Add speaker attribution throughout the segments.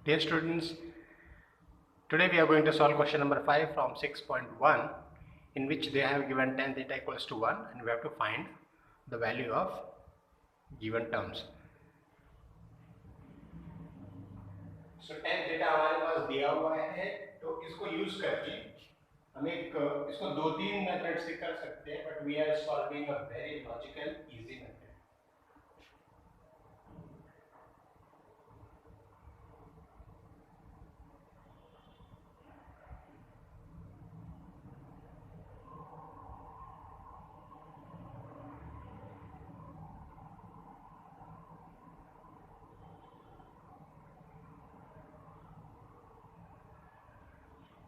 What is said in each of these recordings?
Speaker 1: Dear students, today we are going to solve question number 5 from 6.1, in which they have given tan theta equals to 1 and we have to find the value of given terms. So tan theta हमारे पास दिया हुआ है, तो इसको use करके हम इसको दो तीन मेथड से कर सकते हैं, but we are solving a very logical easy method.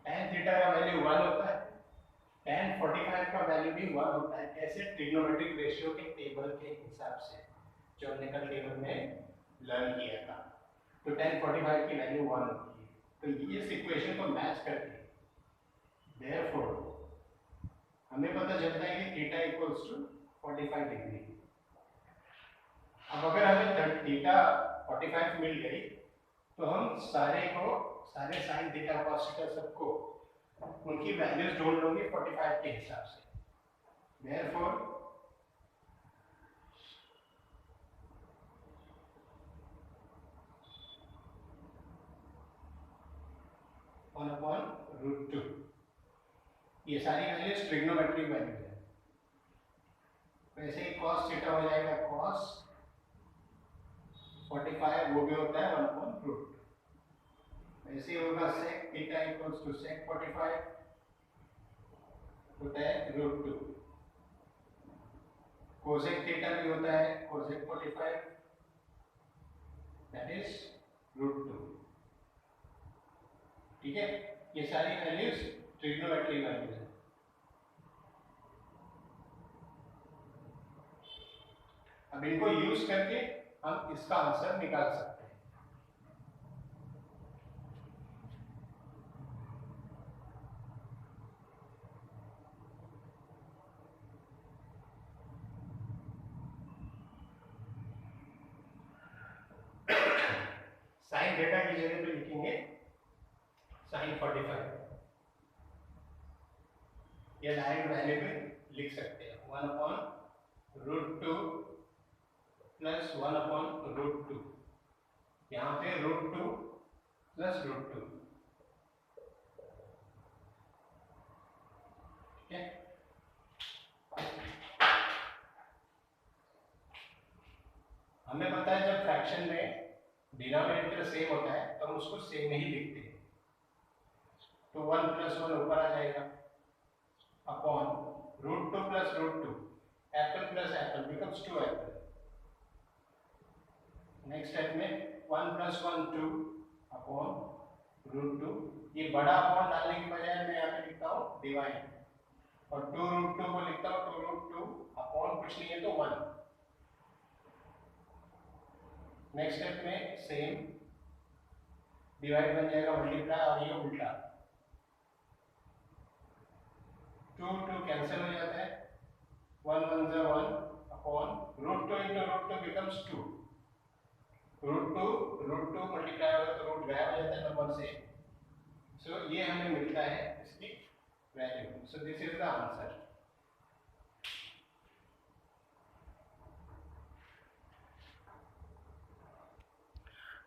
Speaker 1: tan theta का वैल्यू 1 होता है, tan 45 का वैल्यू भी 1 होता है. ऐसे ट्रिग्नोमेट्रिक रेशियो के टेबल के हिसाब से जो हमने कल टेबल में लर्न किया था, तो tan 45 की वैल्यू 1 होती है. तो इस इक्वेशन को मैच करके देयरफॉर हमें पता चलता है कि थीटा इक्वल्स टू 45 डिग्री. अब अगर हमें थीटा 45 मिल गई, तो हम सारे साइन थीटा कॉस थीटा सबको उनकी वैल्यूज ढूंढ लोगे 45 के हिसाब से. देयरफॉर वन अपॉन रूट 2, ये सारी वैल्यूज ट्रिग्नोमेट्रिक वैल्यूज है. वैसे ही कॉस थीटा हो जाएगा कॉस 45, वो भी होता है 1 अपॉन रूट. ऐसे ही होगा sec theta equals to sec 45 होता है रूट 2. cosec थीटा भी होता है cosec 45, दैट इज रूट 2. ठीक है, ये सारी वैल्यूज ट्रिग्नोमेट्रिक वैल्यूज है. अब इनको यूज करके हम इसका आंसर निकाल सकते हैं. साइन थीटा की जगह पे लिखेंगे साइन 45, ये डायरेक्ट वैल्यू में लिख सकते हैं 1 upon root 2 plus 1 upon root 2. यहाँ पे रूट 2 प्लस रूट 2. ठीक है, हमें पता है जब फ्रैक्शन में डिनोमिनेटर सेम होता है तो हम उसको सेम ही लिखते हैं. तो 1 प्लस 1 ऊपर आ जाएगा upon root 2 plus root 2, apple plus apple becomes 2 apple. Next step में 1 प्लस 1 2 अपॉन रूट 2. ये बड़ा अपॉन डालने की बजाय मैं यहाँ पे लिखता हूँ डिवाइड, और 2 रूट 2 को लिखता हूँ 2 रूट 2 अपॉन कुछ नहीं है तो 1. नेक्स्ट स्टेप में सेम डिवाइड बन जाएगा मल्टीप्लाई, और ये उल्टा 2 2 कैंसिल हो जाता है, 1 1 जा 1 upon root 2 into root 2 becomes 2. Root 2 multiply होगा तो रूट गायब हो जाता है नंबर से. सो ये हमें मिलता है इसकी value. So this is the answer.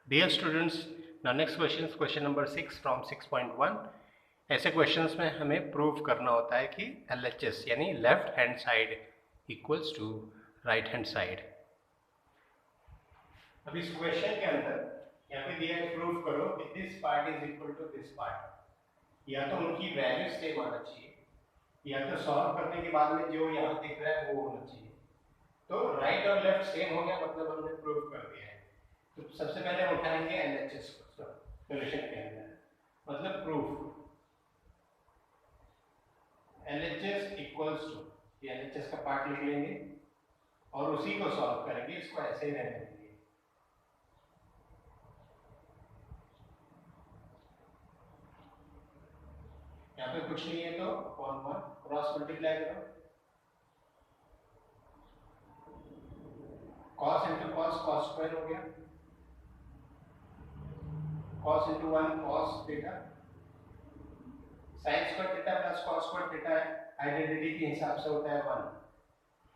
Speaker 1: Dear students, now next question number 6 from 6.1. ऐसे क्वेश्चंस में हमें प्रूव करना होता है कि LHS यानी left hand side equals to right hand side. अब इस क्वेश्चन के अंदर यहाँ पे दिया है प्रूव करो कि this part is equal to this part. या तो उनकी वैल्यू सेम आना चाहिए, या तो सॉल्व करने के बाद में जो यहाँ दिख रहा है वो होना चाहिए. तो राइट और लेफ्ट सेम हो गया, मतलब हमने प्रूव कर दिया है. तो सबसे पहले हम उठाएंगे LHS को सॉल्यूशन के अंदर, मतलब प्रूफ LHS इक्वल्स टू, ये LHS का पार्ट लिख लेंगे और उसी को सॉल्व करेंगे. इसको ऐसे ही रहने देंगे. यहाँ पे कुछ नहीं है तो अपॉन 1 क्रॉस मल्टीप्लाई करो, cos into cos cos square हो गया, cos into 1 cos theta, sin square theta plus cos square theta है, आइडेंटिटी के हिसाब से होता है 1.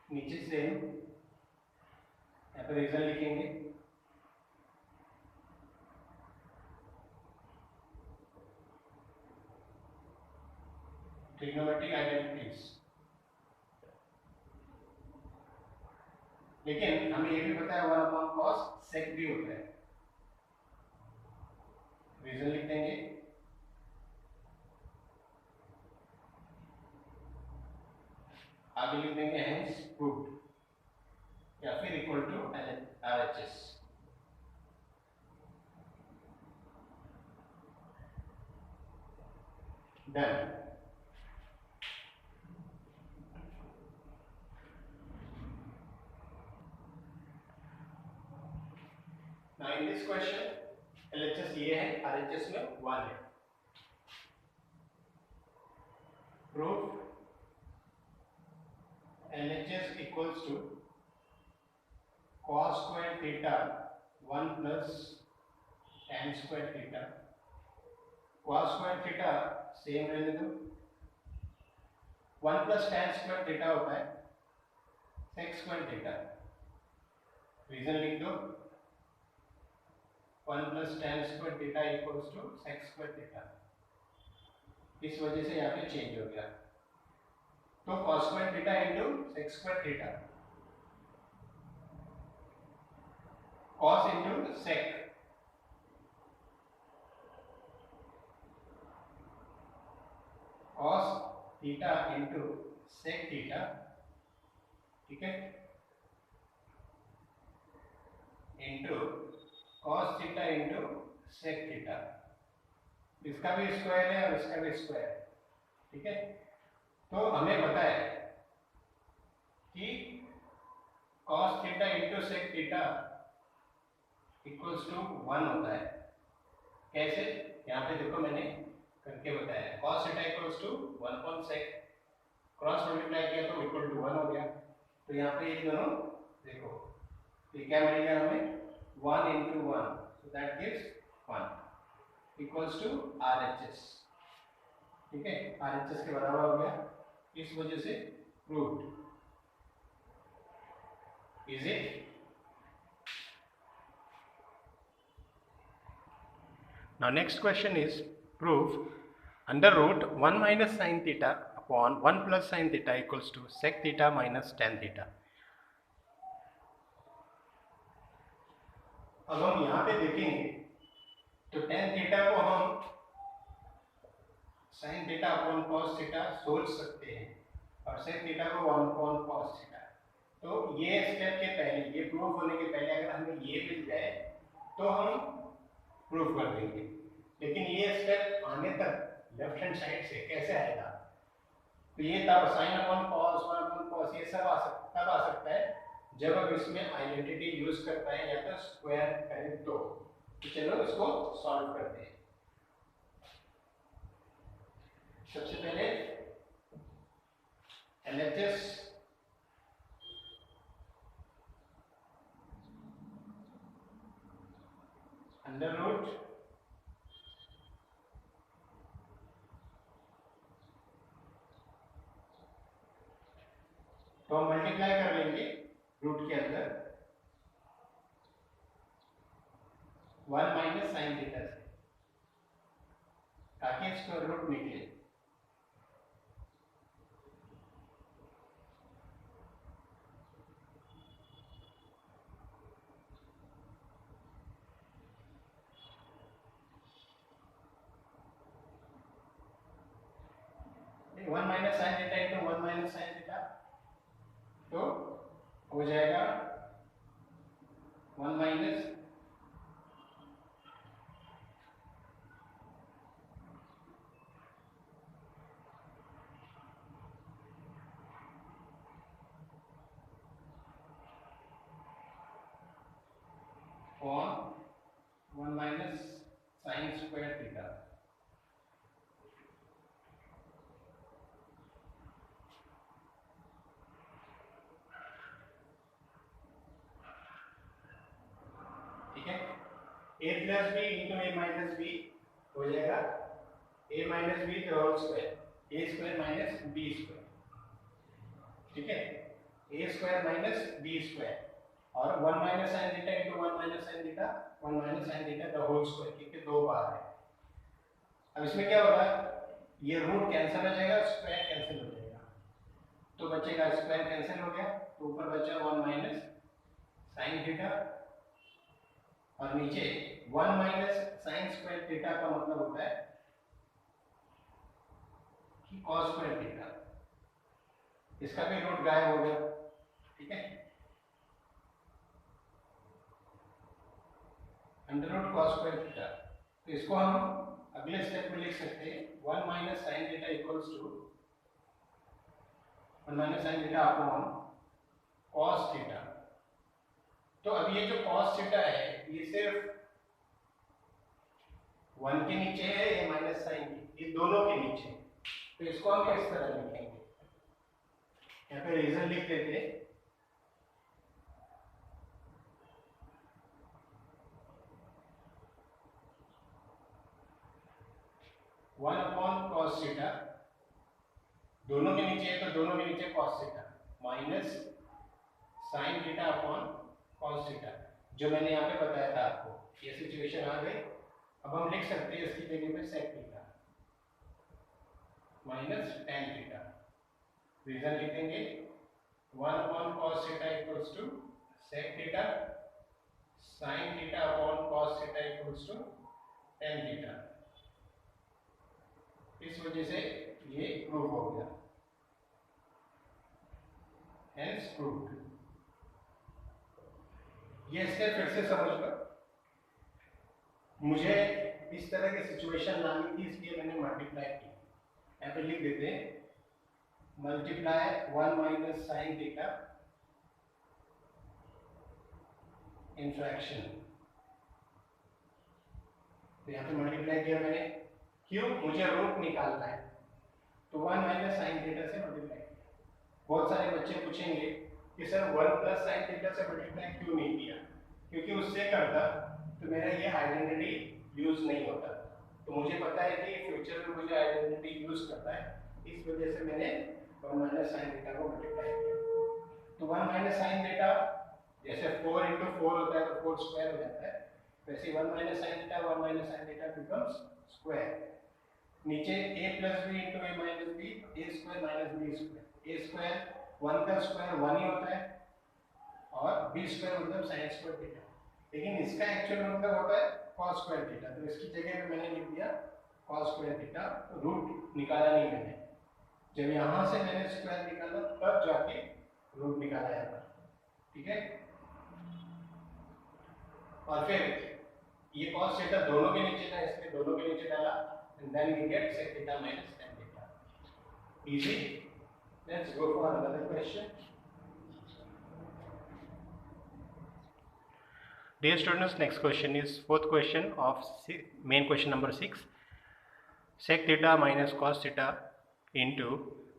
Speaker 1: नीचे से यहाँ पर रीजन लिखेंगे. Trigonometric identities. लेकिन हमें ये भी पता है 1 अपॉन cos sec भी होता है. रीजन लिख देंगे. आगे लिख देंगे हेंस प्रूव्ड या फिर equal to RHS. Done. Now in this question LHS ये है, RHS में 1 है. Proof LHS equals to cos square theta 1 plus tan square theta. Cos square theta same रहने दो. 1 plus tan square theta होता है sec square theta. रीजन लिख दो. 1 plus tan square theta equals to sec square theta. इस वजह से यहाँ पे चेंज हो गया. तो cos square theta into sec square theta. cos into sec. cos theta into sec theta. ठीक है. into cos theta into sec theta. इसका भी स्क्वायर है और इसका भी स्क्वायर है. ठीक है. तो हमें पता है कि cos theta into sec theta equals to 1 होता है. कैसे? यहाँ पे देखो मैंने करके बताया. cos theta equals to 1 upon sec. Cross multiply किया तो इक्वल टू 1 हो गया. तो यहाँ पे ये दोनों देखो, ये क्या मिलेगा हमें? 1 into 1, so that gives 1 equals to RHS. ठीक है. RHS के बराबर हो गया. इस वजह से proved. Is it? Now next question is prove under root 1 minus sin theta upon 1 plus sin theta equals to sec theta minus tan theta. अब हम यहाँ पे देखेंगे तो tan थीटा को हम sin theta upon cos theta सोच सकते हैं और sec थीटा को 1 अपॉन cos थीटा. तो ये स्टेप के पहले, ये प्रूफ होने के पहले अगर हमें ये मिल जाए तो हम प्रूफ कर देंगे. लेकिन ये स्टेप आने तक लेफ्ट हैंड साइड से कैसे आएगा? तो ये तब sin upon cos 1 upon cos ये सब तब आ सकता है जब हम इसमें आइडेंटिटी यूज कर पाए या तो स्क्वायर करें तो. चलो इसको सॉल्व करते हैं. सबसे पहले LHS अंडर रूट तो हम मल्टीप्लाई कर लेंगे रूट के अंदर 1 माइनस साइन थीटा से ताकि स्क्वायर रूट निकले. One minus sine theta into 1 minus sine theta तो हो जाएगा 1 माइनस और 1 minus sine square theta. A plus B into A minus B हो जाएगा A minus B the whole square, A square minus B square, ठीक है, A square minus B square और 1 minus sine theta into 1 minus sine theta, 1 minus sine theta the whole square, क्योंकि दो बार है। अब इसमें क्या होगा, ये रूट कैंसिल हो जाएगा, स्क्वायर कैंसिल हो जाएगा, तो बचेगा स्क्वायर कैंसिल हो गया, तो ऊपर बचा 1 माइनस साइन थीटा और नीचे 1 माइनस साइन स्क्वायर थीटा का मतलब होता है कि कॉस स्क्वायर थीटा, इसका भी रूट गायब हो गया, ठीक है, under root cos square theta. तो इसको हम अगले स्टेप में लिख सकते हैं 1 minus sine theta equals to 1 minus sine theta upon cos theta. तो अब ये जो कॉस थीटा है ये सिर्फ 1 के नीचे है या माइनस साइन के, ये दोनों के नीचे, तो इसको हम किस तरह लिखेंगे, यहाँ पे रीजन लिख देते हैं, वन अपॉन कॉस थीटा, दोनों के नीचे है तो दोनों के नीचे cos theta minus sine theta upon cos theta, जो मैंने यहाँ पे बताया था आपको, ये सिचुएशन आ गई। अब हम लिख सकते हैं इसकी जगह पे sec theta minus tan theta, reason लिखेंगे 1 upon cos theta equals to sec theta sine theta upon cos theta equals to tan theta. इस वजह से ये प्रूव हो गया, हेंस प्रूव्ड। ये स्टेप फिर से समझ लो, मुझे इस तरह की सिचुएशन लानी थी इसलिए मैंने मल्टीप्लाई की, यहाँ पे लिख देते हैं multiply 1 minus sine theta in fraction, तो यहाँ पे मल्टीप्लाई किया मैंने, क्यों, मुझे रूट निकालना है, तो 1 माइनस साइन थीटा से मल्टीप्लाई किया। बहुत सारे बच्चे पूछेंगे कि सर 1 प्लस साइन थीटा से मल्टीप्लाई क्यों नहीं किया, क्योंकि उससे करता तो मेरा ये आइडेंटिटी यूज नहीं होता, तो मुझे पता है कि फ्यूचर में मुझे आइडेंटिटी यूज करता है, इस वजह से मैंने 1 माइनस साइन थीटा को मल्टीप्लाई किया। तो 1 माइनस साइन थीटा जैसे 4 इंटू 4 होता है तो 4 स्क्वायर हो जाता है, वैसे 1 minus sine theta 1 minus sine theta becomes square, नीचे a plus B into A minus B, A square minus B square, A square 1 का स्क्वायर 1 ही होता है और बी स्क्वायर मतलब साइन स्क्वायर थीटा, लेकिन इसका एक्चुअल मतलब होता है कॉस स्क्वायर थीटा, तो इसकी जगह पे मैंने लिख दिया कॉस स्क्वायर थीटा, रूट निकाला नहीं मैंने, जब यहाँ से मैंने स्क्वायर निकाला तब जाके रूट निकाला जाता, ठीक है। और फिर ये कॉस थीटा दोनों के नीचे था इसलिए दोनों के नीचे डाला, and then we get sec theta minus tan theta, easy. Let's go for another question. Dear students, next question is fourth question of main question number 6. Sec theta minus cos theta into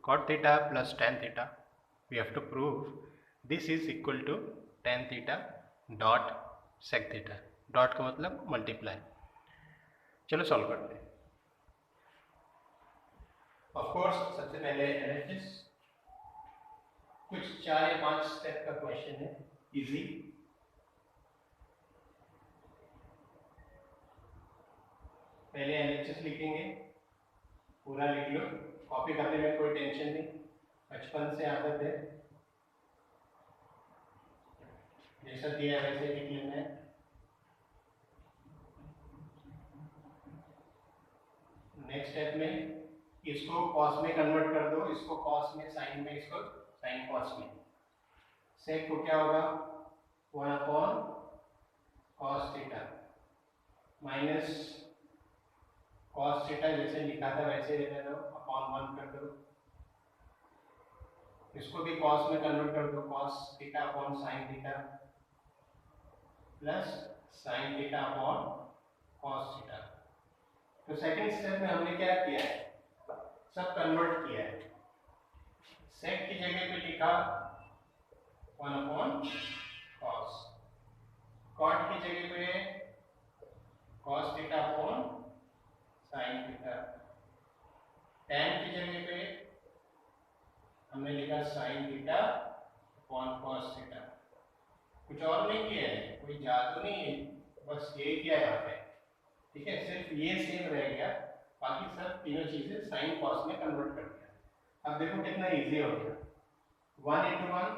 Speaker 1: cot theta plus tan theta. We have to prove this is equal to tan theta dot sec theta. Dot का मतलब multiply. चलो solve करते हैं। Of course सबसे पहले LHS कुछ 4 या 5 step का क्वेश्चन है, इजी। पहले एलएचएस लिखेंगे, पूरा लिख लो, कॉपी करने में कोई टेंशन नहीं, बचपन से आदत है, जैसा दिया है वैसे लिख लेना है। नेक्स्ट स्टेप में इसको कॉस में कन्वर्ट कर दो, इसको कॉस में, साइन में, इसको साइन कॉस में। सेक को क्या होगा 1 upon cos theta minus cos theta जैसे लिखा था वैसे रहने दो, अपॉन 1 कर दो, इसको भी कॉस में कन्वर्ट कर दो, cos theta upon sine theta plus sign theta upon cos theta. तो सेकंड स्टेप में हमने क्या किया है, सब कन्वर्ट किया है, सेक की जगह पे लिखा 1 अपॉन कॉस, कॉट की जगह पे cos theta upon sin theta. tan की जगह पे हमने लिखा sin theta upon cos theta. कुछ और नहीं किया है, कोई जादू नहीं है, बस यही किया यहाँ पे। ठीक है, सिर्फ ये सेम रह गया, बाकी सब तीनों चीजें sin cos में कन्वर्ट कर दिया। अब देखो कितना इजी हो गया। 1 into 1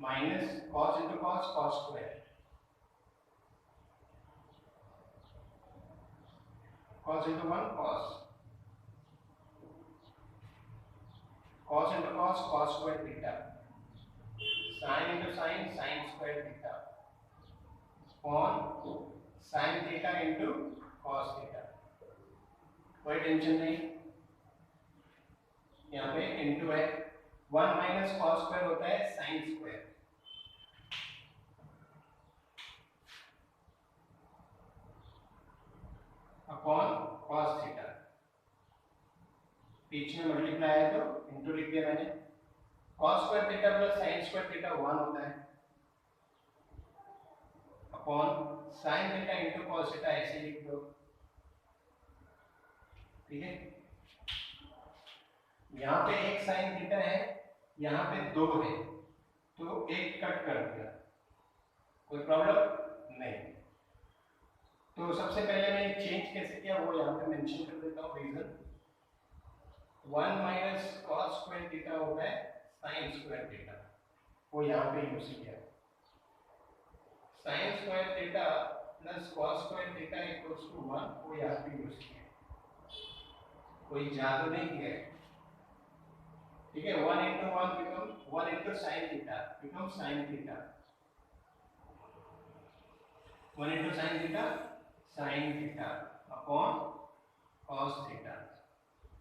Speaker 1: minus cos into cos cos square, cos into 1 cos, cos into cos cos square theta, sin into sin sin square theta upon sin theta into cos theta। कोई tension नहीं, यहाँ पे into है। 1 minus cos square होता है sin square, upon cos theta. बीच में multiply है तो इंटू लिख दिया मैंने। cos square theta plus sin square theta 1 होता है, upon sin theta into cos theta ऐसे लिख दो। ठीक है, यहाँ पे एक sin थीटा है, यहाँ पे 2 है, तो एक कट कर दिया, कोई प्रॉब्लम नहीं। तो सबसे पहले मैं चेंज कैसे किया वो यहाँ पे मेंशन कर देता हूँ reason. 1 minus cos square theta होता है sin स्क्वायर थीटा, वो यहाँ पे यूज किया। sin square theta plus cos square theta equals to 1, वो यहाँ पे यूज किया, कोई जादू नहीं किया है। ठीक है, 1 into 1 become 1 into sin theta become sin theta, 1 into sin theta sin theta upon cos theta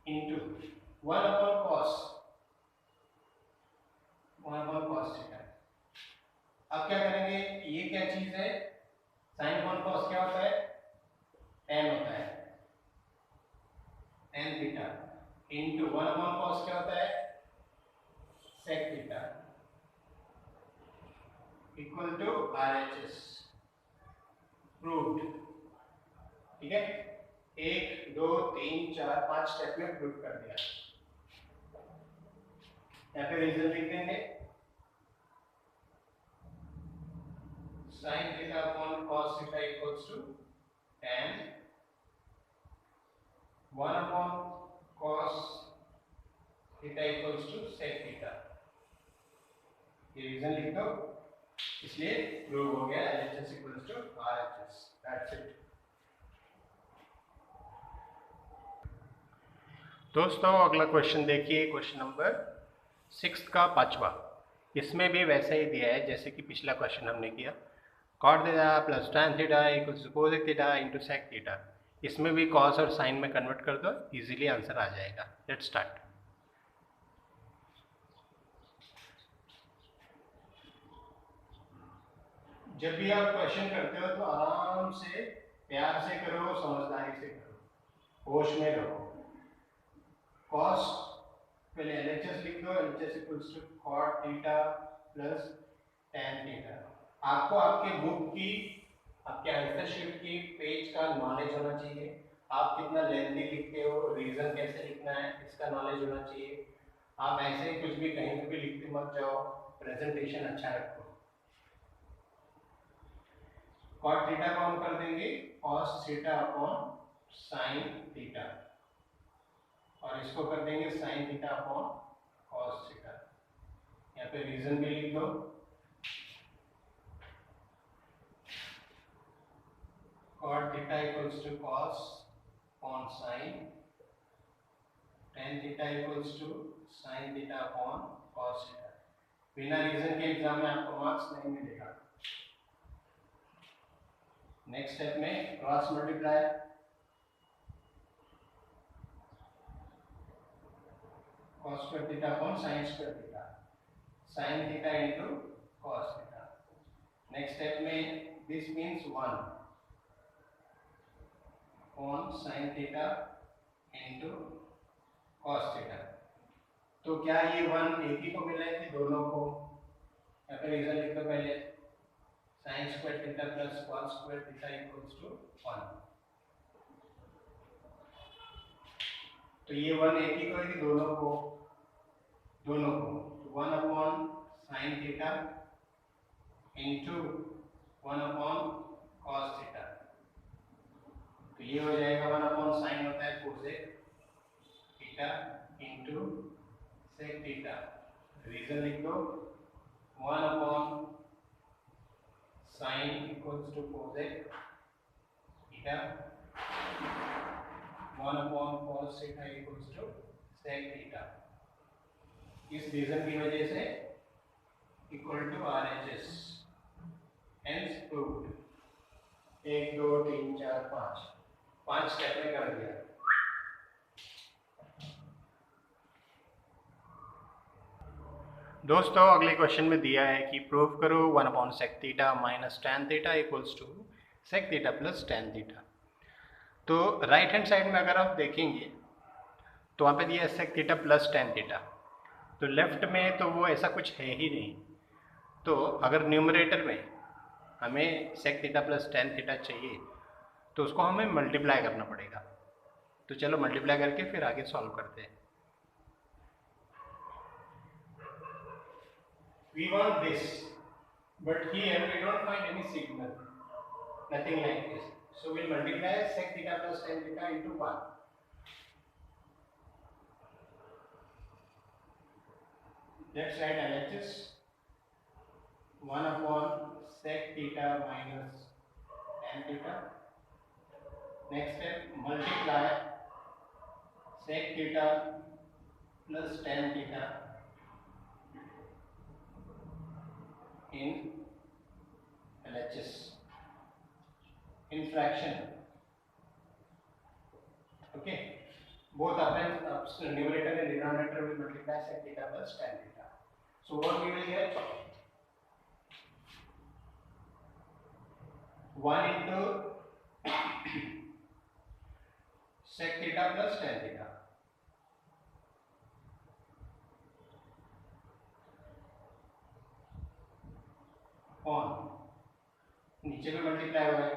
Speaker 1: into 1 upon cos, 1 upon cos theta। अब क्या करेंगे, ये क्या चीज है, sin upon cos क्या होता है, tan होता है, tan theta into 1 upon cos क्या होता है, sec theta equal to RHS proved. ठीक है, 1 2 3 4 5 स्टेप में प्रूव कर दिया। यहाँ पे रीजन लिख देंगे, sin theta upon cos theta equals to tan 1 upon cos theta equals to sec theta। ये रीजन लिख दो, इसलिए प्रूव हो गया LHS equals to RHS। That's it। दोस्तों अगला क्वेश्चन देखिए, क्वेश्चन नंबर 6 का 5वां। इसमें भी वैसा ही दिया है जैसे कि पिछला क्वेश्चन हमने किया, cot theta plus tan theta equals to cosec theta into sec theta. इसमें भी cos और sin में कन्वर्ट कर दो, इजीली आंसर आ जाएगा। Let's start. जब भी आप क्वेश्चन करते हो तो आराम से, प्यार से करो, समझदारी से करो, होश में रहो। cos पहले LHS लिख दो, LHS equals to cot theta plus tan theta. आपको आपके बुक की, आपके आंसर शीट की पेज का नॉलेज होना चाहिए। आप कितना लेंथी लिखते हो, रीजन कैसे लिखना है, इसका नॉलेज होना चाहिए। आप ऐसे ही कुछ भी कहीं भी लिखते मत जाओ, प्रेजेंटेशन अच्छा रखो। cot थीटा को हम कर देंगे cos theta upon sin theta, और इसको कर देंगे sin theta upon cos theta. यहाँ पे रीजन भी लिख दो, cot theta equals to cos upon sin, tan theta equals to sin theta upon cos theta. बिना रीजन के एग्जाम में आपको मार्क्स नहीं मिलेगा। नेक्स्ट स्टेप में cross multiply, cos square theta upon sin square theta, sin theta into cos theta. Next step में this means 1 upon sin theta into cos theta. तो क्या ये 1 एक ही को मिला है कि दोनों को? यहाँ पे रीजन लिख दो पहले, sine square theta plus cos square theta equals to 1। तो ये 1 एक ही करेगी दोनों को 1 upon sine theta into 1 upon cos theta. तो ये हो जाएगा 1 अपॉन साइन होता है cosec theta into sec theta. Reason लिख दो 1 upon sine equals to cosec theta 1 upon cos theta equals to sec theta. इस रीजन की वजह से equal to RHS hence proved. 1 2 3 4 5 step में कर दिया। दोस्तों अगले क्वेश्चन में दिया है कि प्रूव करो 1 upon sec theta minus tan theta equals to sec theta plus tan theta. तो राइट हैंड साइड में अगर आप देखेंगे तो वहाँ पे दिया है sec theta plus tan theta, तो लेफ्ट में तो वो ऐसा कुछ है ही नहीं। तो अगर न्यूमरेटर में हमें sec theta plus tan theta चाहिए तो उसको हमें मल्टीप्लाई करना पड़ेगा। तो चलो मल्टीप्लाई करके फिर आगे सॉल्व करते हैं। We want this, but here we don't find any signal, nothing like this. So we'll multiply sec theta plus tan theta into 1. Let's write LHS 1 upon sec theta minus tan theta. Next step, multiply sec theta plus tan theta in LHS in fraction. Okay, both numerator and denominator will multiply sec theta plus tan theta. So what we will get 1 into sec theta plus tan theta on नीचे में multiply हुआ है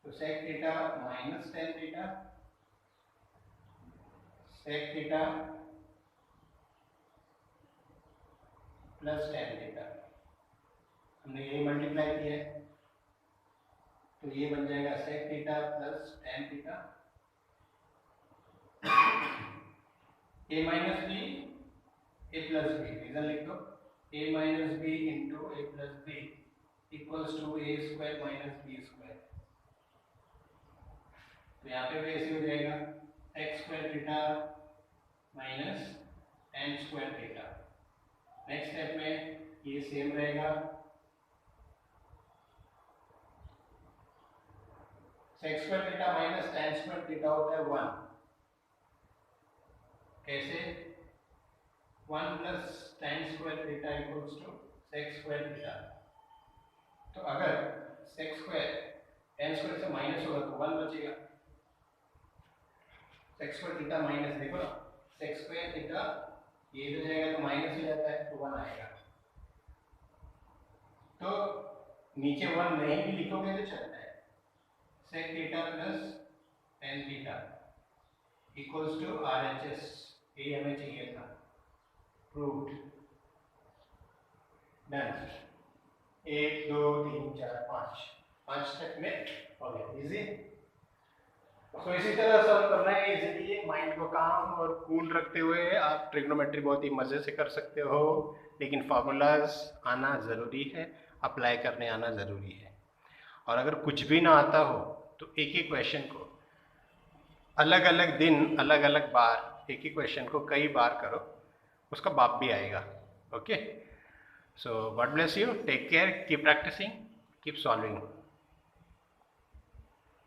Speaker 1: तो sec theta minus tan theta sec theta plus tan theta. हमने यही multiply किया है तो ये बन जाएगा sec theta plus tan theta a minus B a plus B. Reason लिख दो a minus B into a plus B equals to a square minus B square. तो यहाँ पे भी ऐसे हो जाएगा x square theta minus n square theta. Next step में ये सेम रहेगा sec square theta minus tan square theta होता है 1। कैसे 1 plus tan square theta equals to sec square theta. तो अगर sec स्क्वायर tan स्क्वायर से माइनस होगा तो 1 बचेगा। sec स्क्वायर थीटा माइनस देखो ना sec स्क्वायर थीटा ये तो जाएगा तो माइनस हो जाता है तो 1 आएगा। तो नीचे 1 नहीं भी लिखोगे तो चलता है। sec theta plus tan theta equals to RHS, ये हमें चाहिए था। प्रूव्ड। डन। 1 2 3 4 5 स्टेप में हो गया इजी। तो इसी तरह सॉल्व करना है इजीली। माइंड को काम और कूल रखते हुए आप ट्रिग्नोमेट्री बहुत ही मज़े से कर सकते हो, लेकिन फार्मूलाज आना ज़रूरी है, अप्लाई करने आना ज़रूरी है। और अगर कुछ भी ना आता हो तो एक ही क्वेश्चन को अलग अलग दिन अलग अलग बार एक ही क्वेश्चन को कई बार करो, उसका बाप भी आएगा। Okay, so God bless you, take care, keep practising, keep solving.